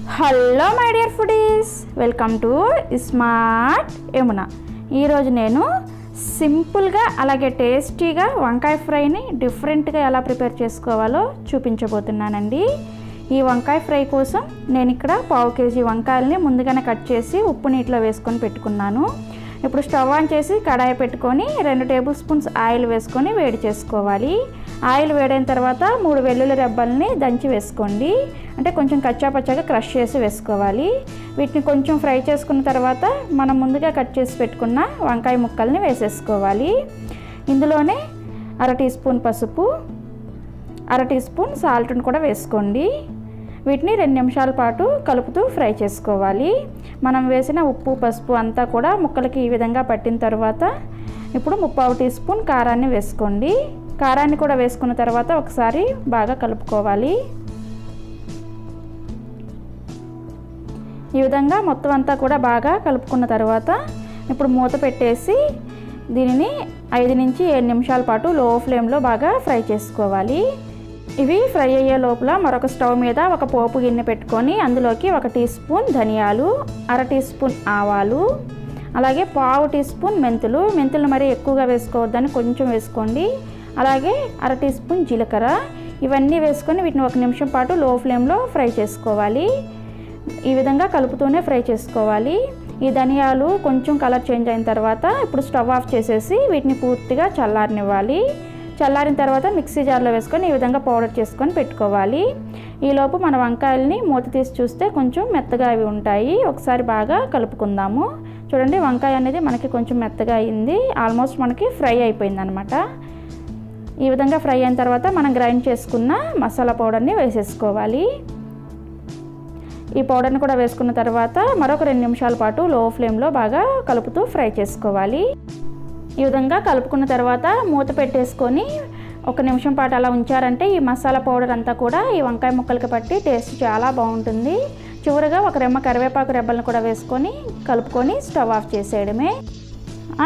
Hello my dear foodies, welcome to smart Yamuna. ఈరోజు నేను సింపుల్గా అలాగే టేస్టీగా వంకాయ ఫ్రైని డిఫరెంట్గా ఎలా ప్రిపేర్ చేసుకోవాలో చూపించబోతున్నానండి. ఈ వంకాయ ఫ్రై కోసం నేను ఇక్కడ 1/2 kg వంకాయలని ముందుగానే కట్ చేసి ఉప్పు నీటిలో వేసుకొని పెట్టుకున్నాను. ఇప్పుడు స్టవ్ ఆన్ చేసి కడాయి పెట్టుకొని 2 టేబుల్ స్పూన్స్ ఆయిల్ వేసుకొని వేడి చేసుకోవాలి. ఆయిల్ వేడైన తర్వాత 3 వెల్లుల్లి రెబ్బల్ని దంచి వేసుకోండి. అంటే కొంచెం కచ్చాపచ్చాగా క్రష్ చేసి వేసుకోవాలి. వీటిని కొంచెం ఫ్రై చేసుకున్న తర్వాత మనం ముందుగా కట్ చేసి పెట్టుకున్న వంకాయ ముక్కల్ని వేసేసుకోవాలి. ఇందులోనే 1/2 టీ స్పూన్ పసుపు, 1/2 టీ స్పూన్ సాల్ట్ని కూడా వేసుకోండి. వీటిని 2 నిమిషాల పాటు కలుపుతూ ఫ్రై చేసుకోవాలి. మనం వేసిన ఉప్పు పసుపు అంతా కూడా ముక్కలకి ఈ విధంగా పట్టిన తర్వాత ఇప్పుడు 3/4 టీ స్పూన్ కారాన్ని వేసుకోండి. కారాన్ని కూడా వేసుకున్న తర్వాత ఒకసారి బాగా కలుపుకోవాలి. ఈ విధంగా మొత్తం అంతా కూడా బాగా కలుపుకున్న తర్వాత ఇప్పుడు మూత పెట్టేసి దీనిని 5 నుంచి 7 నిమిషాల పాటు లో ఫ్లేమ్లో బాగా ఫ్రై చేసుకోవాలి. ఇవి ఫ్రై అయ్యే లోపల మరొక స్టవ్ మీద ఒక పోపు గిన్నె పెట్టుకొని అందులోకి 1 టీ స్పూన్ ధనియాలు, 1/2 టీ స్పూన్ ఆవాలు, అలాగే 1/2 టీ స్పూన్ మెంతులు మరీ ఎక్కువగా వేసుకోవద్దని కొంచెం వేసుకోండి. అలాగే 1/2 టీ స్పూన్ జీలకర్ర, ఇవన్నీ వేసుకొని వీటిని 1 నిమిషం పాటు లో ఫ్లేమ్లో ఫ్రై చేసుకోవాలి. ఈ విధంగా కలుపుతూనే ఫ్రై చేసుకోవాలి. ఈ ధనియాలు కొంచెం కలర్ చేంజ్ అయిన తర్వాత ఇప్పుడు స్టవ్ ఆఫ్ చేసేసి వీటిని పూర్తిగా చల్లారనివ్వాలి. చల్లారిన తర్వాత మిక్సీ జార్లో వేసుకొని ఈ విధంగా పౌడర్ చేసుకొని పెట్టుకోవాలి. ఈలోపు మన వంకాయల్ని మూత తీసి చూస్తే కొంచెం మెత్తగా అవి ఉంటాయి. ఒకసారి బాగా కలుపుకుందాము. చూడండి, వంకాయ అనేది మనకి కొంచెం మెత్తగా అయింది. ఆల్మోస్ట్ మనకి ఫ్రై అయిపోయింది అనమాట. ఈ విధంగా ఫ్రై అయిన తర్వాత మనం గ్రైండ్ చేసుకున్న మసాలా పౌడర్ని వేసేసుకోవాలి. ఈ పౌడర్ని కూడా వేసుకున్న తర్వాత మరొక 2 నిమిషాల పాటు లో ఫ్లేమ్లో బాగా కలుపుతూ ఫ్రై చేసుకోవాలి. ఈ విధంగా కలుపుకున్న తర్వాత మూత పెట్టేసుకొని 1 నిమిషం పాటు అలా ఉంచారంటే ఈ మసాలా పౌడర్ అంతా కూడా ఈ వంకాయ ముక్కలకి పట్టి టేస్ట్ చాలా బాగుంటుంది. చివరిగా 1 రెమ్మ కరివేపాకు రెబ్బలను కూడా వేసుకొని కలుపుకొని స్టవ్ ఆఫ్ చేసేయడమే.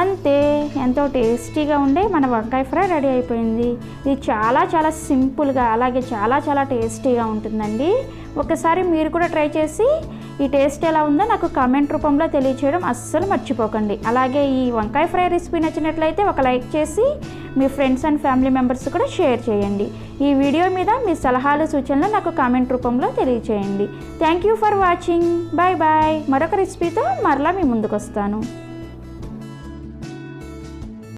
అంతే, ఎంతో టేస్టీగా ఉండే మన వంకాయ ఫ్రై రెడీ అయిపోయింది. ఇది చాలా సింపుల్గా అలాగే చాలా టేస్టీగా ఉంటుందండి. ఒకసారి మీరు కూడా ట్రై చేసి ఈ టేస్ట్ ఎలా ఉందో నాకు కామెంట్ రూపంలో తెలియచేయడం అస్సలు మర్చిపోకండి. అలాగే ఈ వంకాయ ఫ్రై రెసిపీ నచ్చినట్లయితే ఒక లైక్ చేసి మీ ఫ్రెండ్స్ అండ్ ఫ్యామిలీ మెంబర్స్ కూడా షేర్ చేయండి. ఈ వీడియో మీద మీ సలహాలు సూచనలు నాకు కామెంట్ రూపంలో తెలియచేయండి. Thank you for watching. Bye bye. మరొక రెసిపీతో మరలా మీ ముందుకు వస్తాను.